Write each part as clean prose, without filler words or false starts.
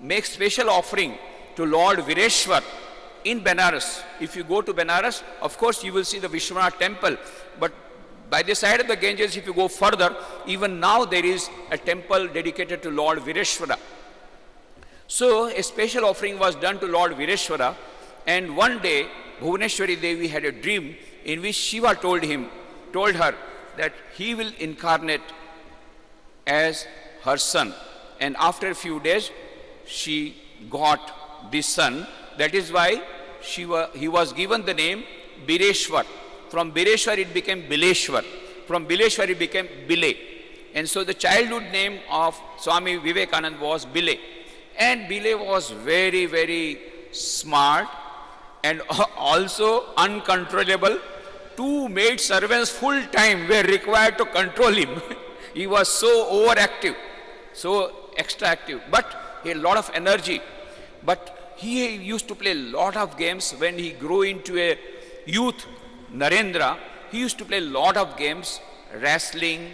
make special offering to Lord Vireshwar in Benares. If you go to Benares, of course you will see the Vishwanath temple, but by the side of the Ganges, if you go further, even now there is a temple dedicated to Lord Vireshwara. So a special offering was done to Lord Vireshwara, and one day Bhuvaneshwari Devi had a dream in which Shiva told her that he will incarnate as her son. And after a few days, she got this son. That is why he was given the name Bireshwar. From Bireshwar it became Bileshwar. From Bileshwar it became Bile. And so the childhood name of Swami Vivekananda was Bile. And Bile was very, very smart and also uncontrollable. 2 maid servants full time were required to control him. He was so overactive, so extra active, but he had a lot of energy. But he used to play a lot of games. When he grew into a youth, Narendra, he used to play a lot of games, wrestling,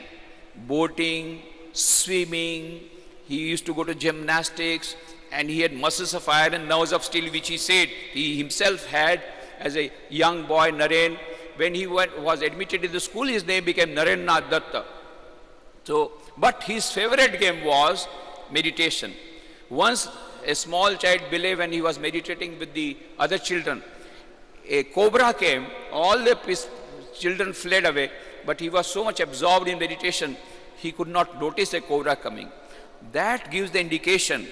boating, swimming. He used to go to gymnastics, and he had muscles of iron and nerves of steel, which he said he himself had as a young boy, Naren. When he was admitted in the school, his name became Narendranath Datta. So, but his favorite game was meditation. Once a small child, Bile, when he was meditating with the other children, a cobra came, all the children fled away, but he was so much absorbed in meditation, he could not notice a cobra coming. That gives the indication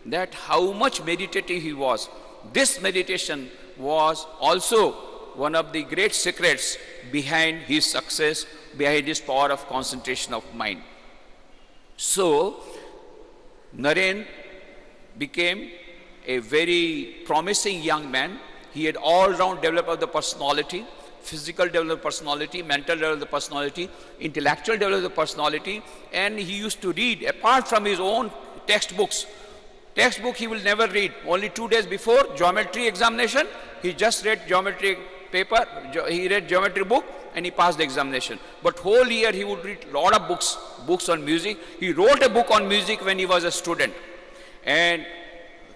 that how much meditative he was. This meditation was also one of the great secrets behind his success, behind his power of concentration of mind. So, Naren became a very promising young man. He had all-round development of the personality, physical development of personality, mental development of the personality, intellectual development of the personality, and he used to read, apart from his own textbooks. Textbook he will never read. Only 2 days before geometry examination, he just read geometry paper, he read geometry book, and he passed the examination. But whole year he would read a lot of books on music. He wrote a book on music when he was a student, and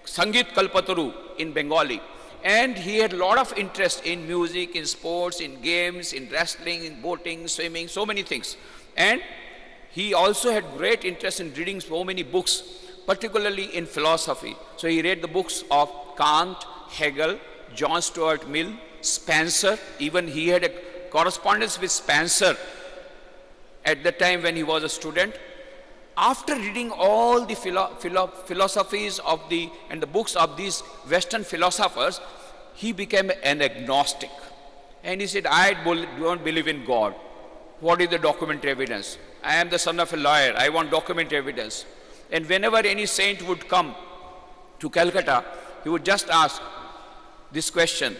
Sangeet Kalpataru in Bengali. And he had a lot of interest in music, in sports, in games, in wrestling, in boating, swimming, so many things. And he also had great interest in reading so many books, particularly in philosophy. So he read the books of Kant, Hegel, John Stuart Mill, Spencer. Even he had a correspondence with Spencer at the time when he was a student. After reading all the philosophies of and the books of these Western philosophers, he became an agnostic. And he said, I don't believe in God. What is the documentary evidence? I am the son of a lawyer. I want documentary evidence. And whenever any saint would come to Calcutta, he would just ask this question.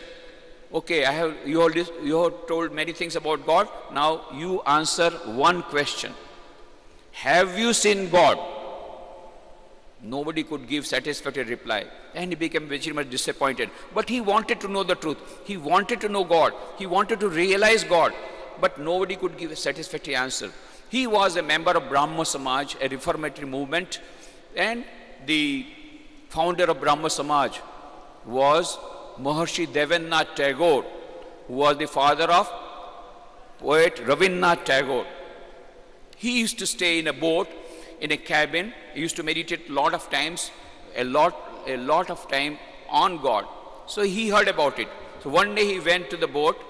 Okay, you have told many things about God. Now you answer one question. Have you seen God? Nobody could give satisfactory reply. And he became very much disappointed. But he wanted to know the truth. He wanted to know God. He wanted to realize God. But nobody could give a satisfactory answer. He was a member of Brahma Samaj, a reformatory movement. And the founder of Brahma Samaj was Maharshi Devendranath Tagore, who was the father of poet Rabindranath Tagore. He used to stay in a boat, in a cabin. He used to meditate a lot of times, a lot of time on God. So he heard about it. So one day he went to the boat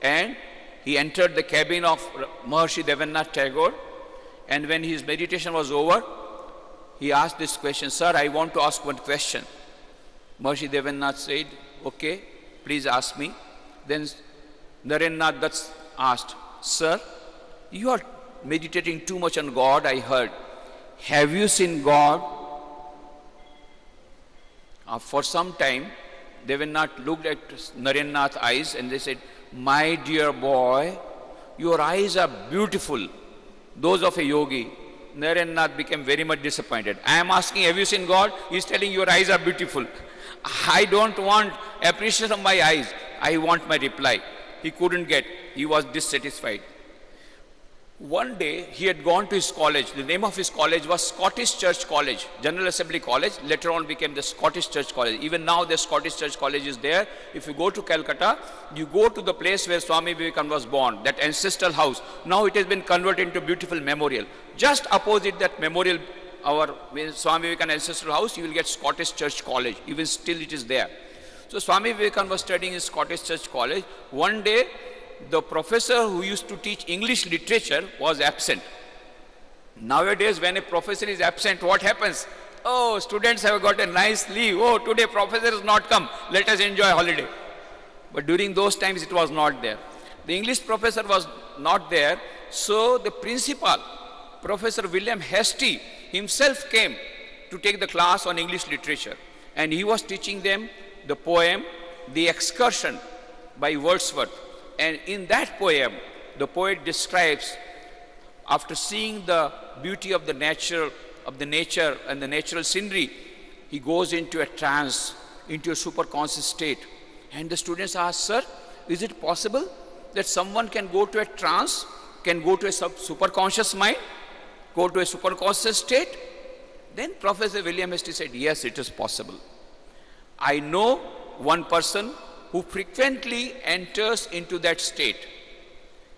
and he entered the cabin of Maharshi Devendranath Tagore. And when his meditation was over, he asked this question, Sir, I want to ask one question. Maharshi Devendranath said, okay, please ask me. Then Narendranath Dutt asked, Sir, you are meditating too much on God, I heard. Have you seen God? For some time, Devendranath looked at Narendranath's eyes and they said, my dear boy, your eyes are beautiful, those of a yogi. Narendranath became very much disappointed. I am asking, have you seen God? He is telling your eyes are beautiful. I don't want appreciation of my eyes. I want my reply. He couldn't get. He was dissatisfied. One day he had gone to his college. The name of his college was Scottish Church College, General Assembly College. Later on became the Scottish Church College. Even now the Scottish Church College is there. If you go to Calcutta, you go to the place where Swami Vivekananda was born, that ancestral house. Now it has been converted into a beautiful memorial. Just opposite that memorial, our Swami Vivekananda ancestral house, you will get Scottish Church College. Even still it is there. So Swami Vivekananda was studying in Scottish Church College. One day, the professor who used to teach English literature was absent. Nowadays, when a professor is absent, what happens? Oh, students have got a nice leave. Oh, today professor has not come. Let us enjoy holiday. But during those times, it was not there. The English professor was not there. So the principal, Professor William Hastie, himself came to take the class on English literature. And he was teaching them the poem, The Excursion by Wordsworth. And in that poem, the poet describes, after seeing the beauty of the nature and the natural scenery, he goes into a trance, into a superconscious state. And the students ask, sir, is it possible that someone can go to a trance, can go to a superconscious mind, go to a superconscious state? Then Professor William Hastie said, yes, it is possible. I know one person who frequently enters into that state.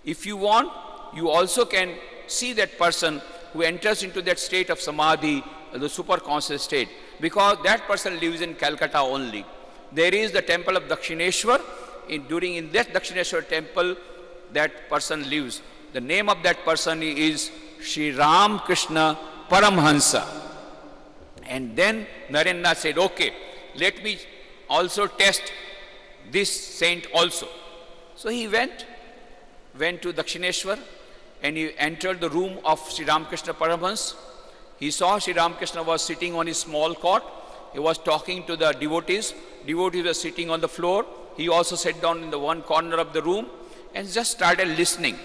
If you want, you also can see that person who enters into that state of samadhi, the superconscious state, because that person lives in Calcutta only. There is the temple of Dakshineshwar. In that Dakshineshwar temple, that person lives. The name of that person is Sri Ramakrishna Paramhansa. And then Narendra said, okay, let me also test this saint also. So he went to Dakshineshwar and he entered the room of Sri Ramakrishna Paramhans. He saw Sri Ramakrishna was sitting on his small cot. He was talking to the devotees. Devotees were sitting on the floor. He also sat down in the one corner of the room and just started listening.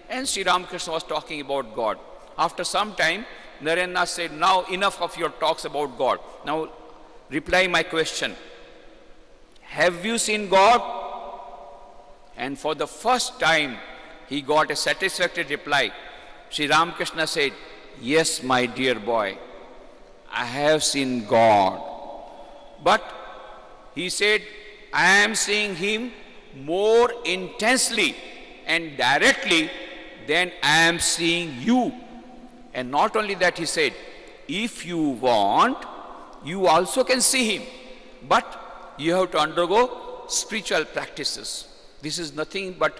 And Sri Ramakrishna was talking about God. After some time, Narendra said, now enough of your talks about God. Now reply my question. Have you seen God? And for the first time, he got a satisfactory reply. Sri Ramakrishna said, yes, my dear boy, I have seen God. But he said, I am seeing him more intensely and directly than I am seeing you. And not only that, he said, if you want, you also can see him. But you have to undergo spiritual practices. This is nothing but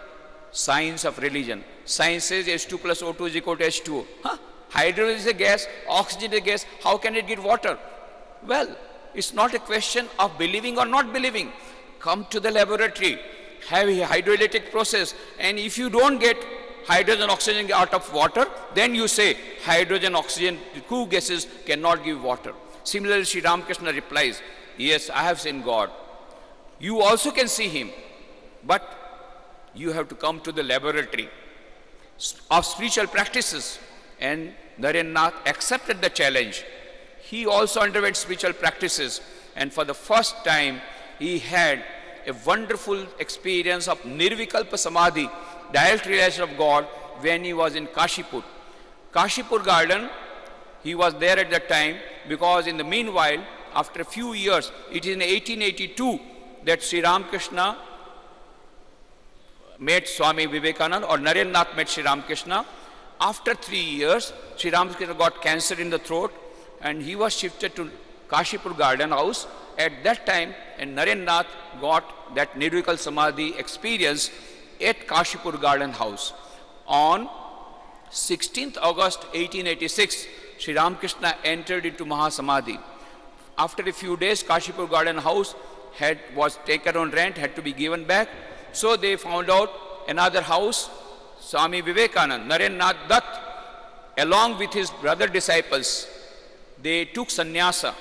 science of religion. Science says H2 plus O2 is equal to H2O. Huh? Hydrogen is a gas, oxygen is a gas. How can it get water? Well, it's not a question of believing or not believing. Come to the laboratory, have a hydrolytic process, and if you don't get hydrogen, oxygen out of water, then you say hydrogen, oxygen, the two gases cannot give water. Similarly, Sri Ramakrishna replies, yes, I have seen God. You also can see him, but you have to come to the laboratory of spiritual practices. And Narendranath accepted the challenge. He also underwent spiritual practices, and for the first time, he had a wonderful experience of Nirvikalpa Samadhi, direct realization of God, when he was in Kashipur. Kashipur garden, he was there at that time, because in the meanwhile, after a few years, it is in 1882 that Sri Ramakrishna met Swami Vivekananda, or Narendranath met Sri Ramakrishna. After 3 years, Sri Ramakrishna got cancer in the throat, and he was shifted to Kashipur garden house. At that time, and Narendranath got that Nirvikal Samadhi experience at Kashipur garden house. On 16th August 1886, Sri Ramakrishna entered into Mahasamadhi. After a few days, Kashipur garden house was taken on rent, had to be given back. So they found out another house. Swami Vivekananda, Narendranath Dutt, along with his brother disciples, they took sannyasa,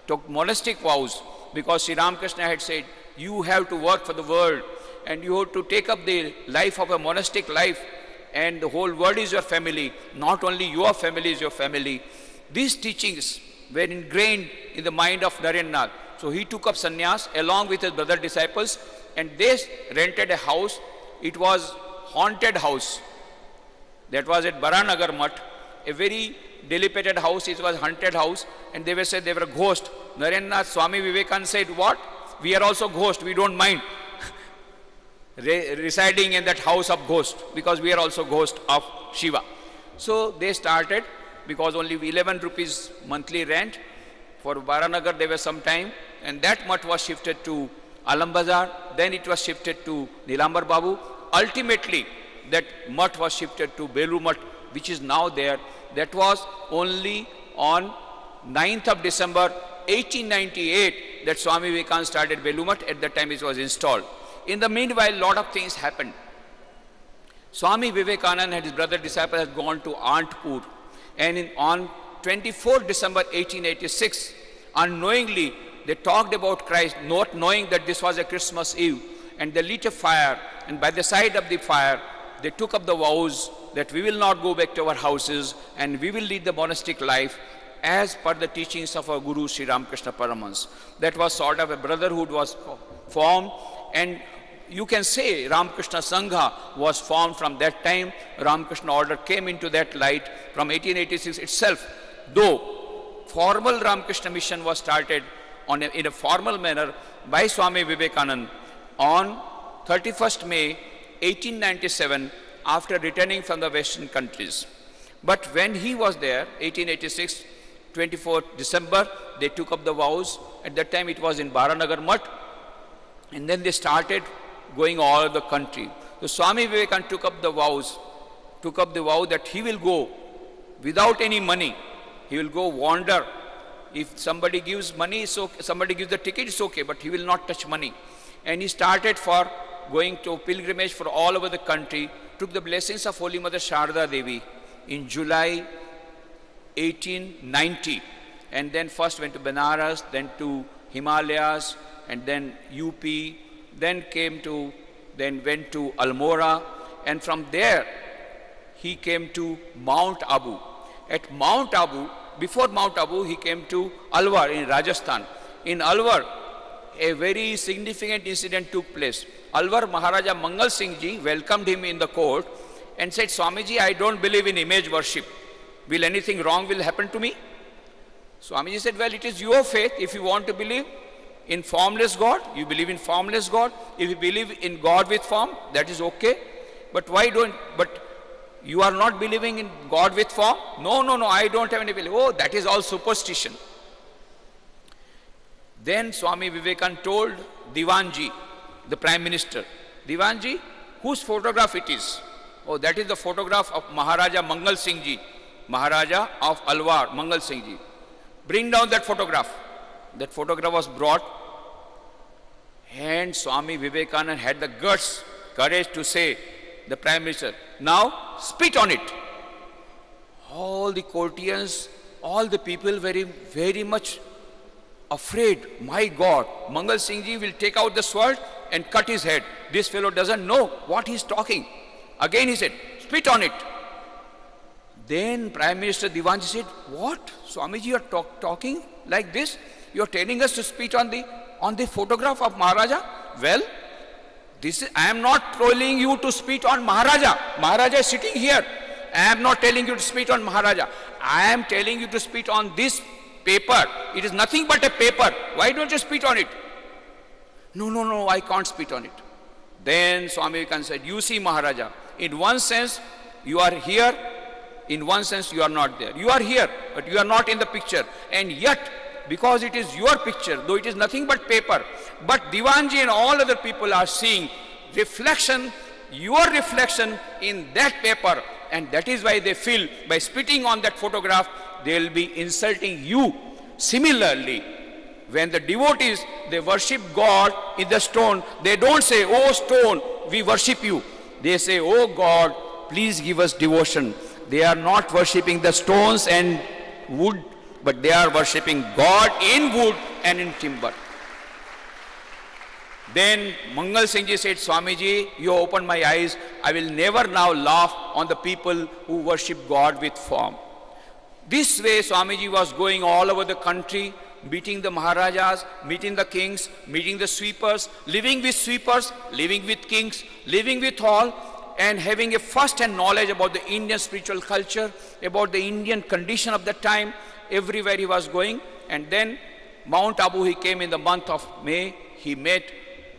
took monastic vows, because Sri Ramakrishna had said, you have to work for the world, and you have to take up the life of a monastic life, and the whole world is your family, not only your family is your family. These teachings were ingrained in the mind of Narendranath. So he took up sannyas along with his brother disciples, and they rented a house. It was haunted house. That was at Baranagar Mutt, a very dilapidated house. It was a haunted house, and they were said they were a ghost. Narendranath Swami Vivekananda said, what? We are also ghosts, we don't mind residing in that house of ghost, because we are also ghost of Shiva. So they started, because only 11 rupees monthly rent. For Baranagar there was some time, and that mutt was shifted to Alam Bazar, then it was shifted to Nilambar Babu. Ultimately, that mutt was shifted to Belur Mutt, which is now there. That was only on 9th of December 1898 that Swami Vivekananda started Belur Mutt. At that time it was installed. In the meanwhile, lot of things happened. Swami Vivekananda and his brother disciple had gone to Antpur, and on 24th December 1886, unknowingly they talked about Christ, not knowing that this was a Christmas Eve, and they lit a fire, and by the side of the fire they took up the vows that we will not go back to our houses and we will lead the monastic life as per the teachings of our Guru Sri Ramakrishna Paramahansa. That was sort of a brotherhood was formed, and you can say Ramakrishna Sangha was formed from that time. Ramakrishna order came into that light from 1886 itself, though formal Ramakrishna mission was started in a formal manner by Swami Vivekananda on 31st May 1897 after returning from the Western countries. But when he was there, 1886, 24th December, they took up the vows. At that time it was in Baranagar Mutt, and then they started going all over the country. So Swami Vivekananda took up the vow that he will go without any money. He will go wander. If somebody gives money, so somebody gives the ticket, it's okay, but he will not touch money. And he started for going to pilgrimage for all over the country, took the blessings of Holy Mother Sharda Devi in July 1890, and then first went to Benares, then to Himalayas, and then UP, then went to Almora, and from there he came to Mount Abu. At Mount Abu, before Mount Abu, he came to Alwar in Rajasthan. In Alwar, a very significant incident took place. Alwar Maharaja Mangal Singh Ji welcomed him in the court and said, Swamiji, I don't believe in image worship. Will anything wrong will happen to me? Swamiji said, well, it is your faith. If you want to believe in formless God, you believe in formless God. If you believe in God with form, that is okay. But you are not believing in God with form? No, I don't have any belief. Oh, that is all superstition. Then Swami Vivekananda told Diwanji, the Prime Minister, Diwanji, whose photograph it is? Oh, that is the photograph of Maharaja Mangal Singh Ji, Maharaja of Alwar, Mangal Singh Ji. Bring down that photograph. That photograph was brought, and Swami Vivekananda had the courage to say, the Prime Minister, now spit on it. All the courtiers, all the people very much afraid. My God, Mangal Singh Ji will take out the sword and cut his head. This fellow doesn't know what he's talking. Again he said, spit on it. Then Prime Minister Diwanji said, what? Swamiji, you are talking like this? You are telling us to spit on the photograph of Maharaja? Well, I am not telling you to spit on Maharaja. Maharaja is sitting here. I am not telling you to spit on Maharaja. I am telling you to spit on this paper. It is nothing but a paper. Why don't you spit on it? No, I can't spit on it. Then Swami Vivekananda said, you see Maharaja, in one sense you are here, in one sense you are not there. You are here, but you are not in the picture. And yet, because it is your picture, though it is nothing but paper, but Diwanji and all other people are seeing reflection, your reflection in that paper, and that is why they feel by spitting on that photograph, they will be insulting you. Similarly, when the devotees, they worship God in the stone, they don't say, oh stone, we worship you. They say, oh God, please give us devotion. They are not worshipping the stones and wood, but they are worshipping God in wood and in timber. Then Mangal Singh Ji said, Swamiji, you opened my eyes. I will never now laugh on the people who worship God with form. This way Swamiji was going all over the country, meeting the Maharajas, meeting the kings, meeting the sweepers, living with sweepers, living with kings, living with all, and having a first-hand knowledge about the Indian spiritual culture, about the Indian condition of the time, everywhere he was going. And then Mount Abu, he came in the month of May. He met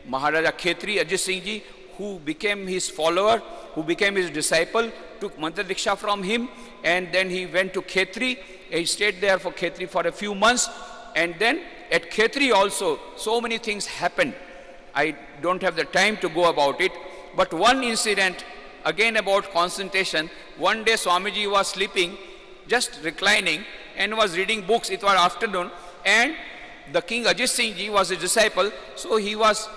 Maharaja Khetri Ajit Singh Ji, who became his follower, who became his disciple, took Mantra Diksha from him, and then he went to Khetri. He stayed there for Khetri for a few months, and then at Khetri also, so many things happened. I don't have the time to go about it, but one incident, again about concentration. One day Swamiji was sleeping, just reclining, and was reading books. It was afternoon, and the King Ajit Singh Ji was a disciple, so he was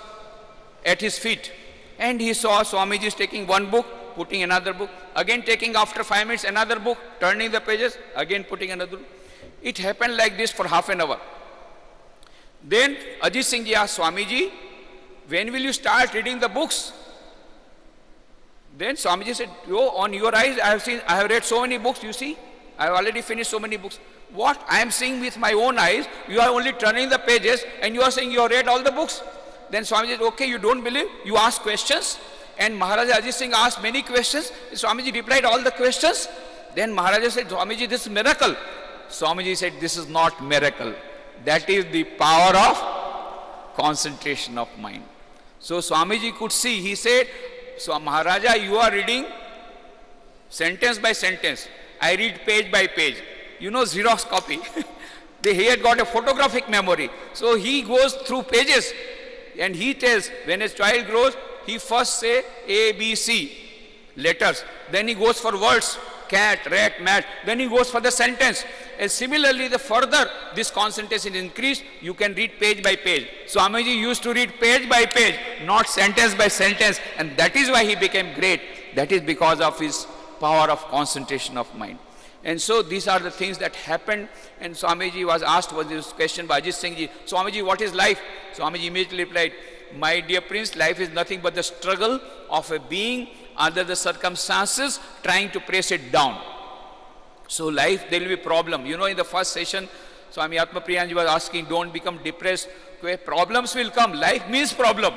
at his feet. And he saw Swamiji taking one book, putting another book, again taking after 5 minutes another book, turning the pages, again putting another book. It happened like this for half an hour. Then Ajit Singh Ji asked Swamiji, when will you start reading the books? Then Swamiji said, yo, on your eyes, I have read so many books, you see. I have already finished so many books. What I am seeing with my own eyes, you are only turning the pages and you are saying you have read all the books. Then Swamiji said, okay, you don't believe, you ask questions. And Maharaja Ajit Singh asked many questions. Swamiji replied all the questions. Then Maharaja said, Swamiji, this is miracle. Swamiji said, this is not miracle. That is the power of concentration of mind. So Swamiji could see, he said, so Maharaja, you are reading sentence by sentence. I read page by page. You know, Xerox copy. He had got a photographic memory. So he goes through pages and he tells, when a child grows, he first say A, B, C, letters. Then he goes for words, cat, rat, mat. Then he goes for the sentence. And similarly, the further this concentration increased, you can read page by page. Swamiji used to read page by page, not sentence by sentence. And that is why he became great. That is because of his power of concentration of mind. And so these are the things that happened. And Swamiji was asked was this question by Ajit Singh Ji, Swamiji, what is life? Swamiji immediately replied, my dear prince, life is nothing but the struggle of a being under the circumstances trying to press it down. So life, there will be problem. You know, in the first session, Swami Atmapriyanji was asking, don't become depressed. Problems will come. Life means problem.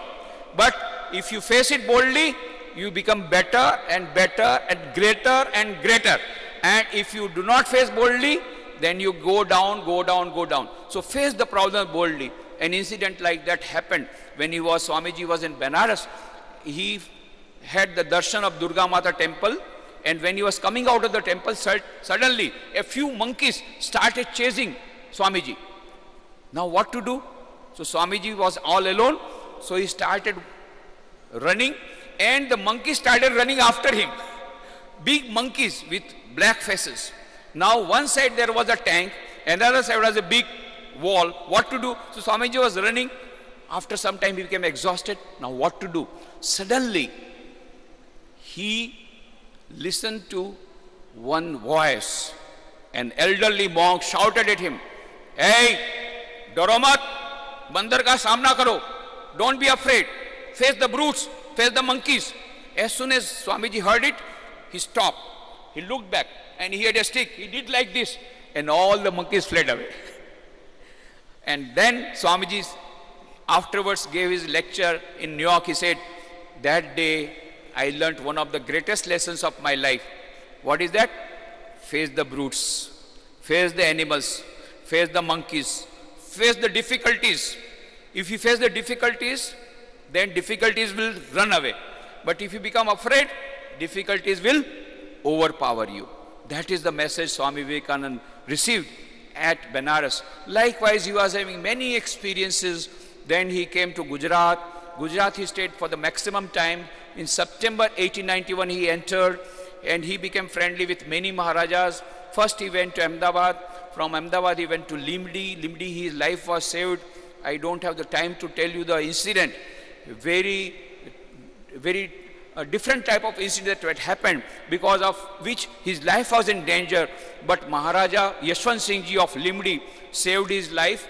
But if you face it boldly, you become better and better and greater and greater. And if you do not face boldly, then you go down, go down, go down. So face the problem boldly. An incident like that happened when Swamiji was in Benares. He had the darshan of Durga Mata temple, and when he was coming out of the temple, suddenly a few monkeys started chasing Swamiji. Now what to do? So Swamiji was all alone, so he started running, and the monkeys started running after him. Big monkeys with black faces. Now one side there was a tank, another side was a big wall. What to do? So Swamiji was running. After some time he became exhausted. Now what to do? Suddenly he listened to one voice. An elderly monk shouted at him, hey, daro mat, bandar ka samna karo. Don't be afraid. Face the brutes, face the monkeys. As soon as Swamiji heard it, he stopped. He looked back and he had a stick. He did like this and all the monkeys fled away. And then Swamiji afterwards gave his lecture in New York. He said, that day I learnt one of the greatest lessons of my life. What is that? Face the brutes, face the animals, face the monkeys, face the difficulties. If you face the difficulties, then difficulties will run away. But if you become afraid, difficulties will overpower you. That is the message Swami Vivekananda received at Benares. Likewise, he was having many experiences. Then he came to Gujarat. Gujarat he stayed for the maximum time. In September 1891 he entered and he became friendly with many Maharajas. First he went to Ahmedabad. From Ahmedabad he went to Limdi. Limdi his life was saved. I don't have the time to tell you the incident. Very different type of incident that had happened, because of which his life was in danger. But Maharaja Yashwant Singh Ji of Limdi saved his life.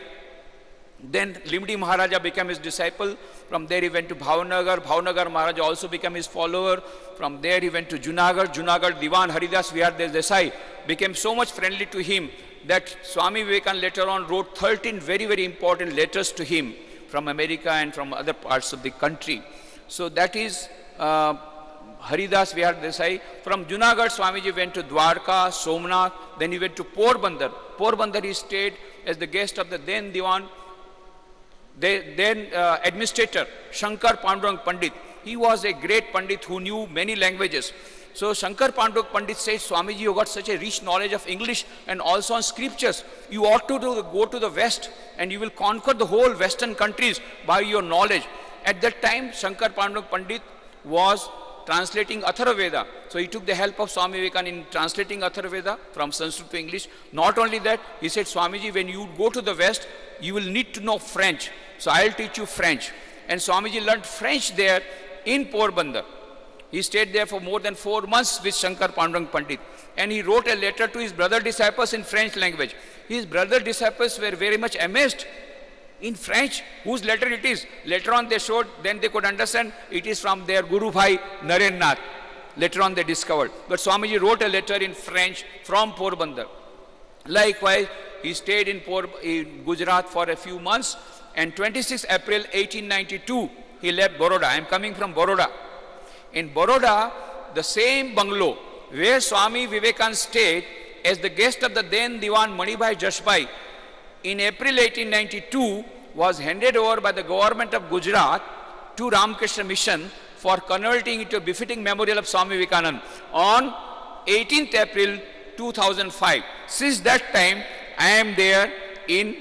Then Limdi Maharaja became his disciple. From there he went to Bhavnagar. Bhavnagar Maharaja also became his follower. From there he went to Junagadh. Junagadh Diwan Haridas Vihar Desai became so much friendly to him that Swami Vivekananda later on wrote 13 very, very important letters to him from America and from other parts of the country. So that is Haridas Vihar Desai. From Junagadh, Swamiji went to Dwarka, Somnath, then he went to Porbandar. Porbandar he stayed as the guest of the then Diwan, then administrator, Shankar Pandurang Pandit. He was a great Pandit who knew many languages. So Shankar Pandurang Pandit says, Swamiji, you got such a rich knowledge of English and also on scriptures. You ought to go to the West and you will conquer the whole Western countries by your knowledge. At that time, Shankar Pandurang Pandit was translating Atharvaveda. So he took the help of Swami Vivekananda in translating Atharvaveda from Sanskrit to English. Not only that, he said, Swamiji, when you go to the West, you will need to know French. So I'll teach you French. And Swamiji learned French there in Porbandar. He stayed there for more than 4 months with Shankar Pandurang Pandit. And he wrote a letter to his brother disciples in French language. His brother disciples were very much amazed. In French, whose letter it is? Later on they showed, then they could understand it is from their Guru Bhai Narendranath. Later on they discovered. But Swamiji wrote a letter in French from Porbandar. Likewise, he stayed in Gujarat for a few months. And 26 April 1892, he left Baroda. I am coming from Baroda. In Baroda, the same bungalow where Swami Vivekananda stayed as the guest of the then Diwan Manibhai Jasbhai in April 1892 was handed over by the government of Gujarat to Ramakrishna Mission for converting it to a befitting memorial of Swami Vivekananda on 18th April 2005. Since that time, I am there in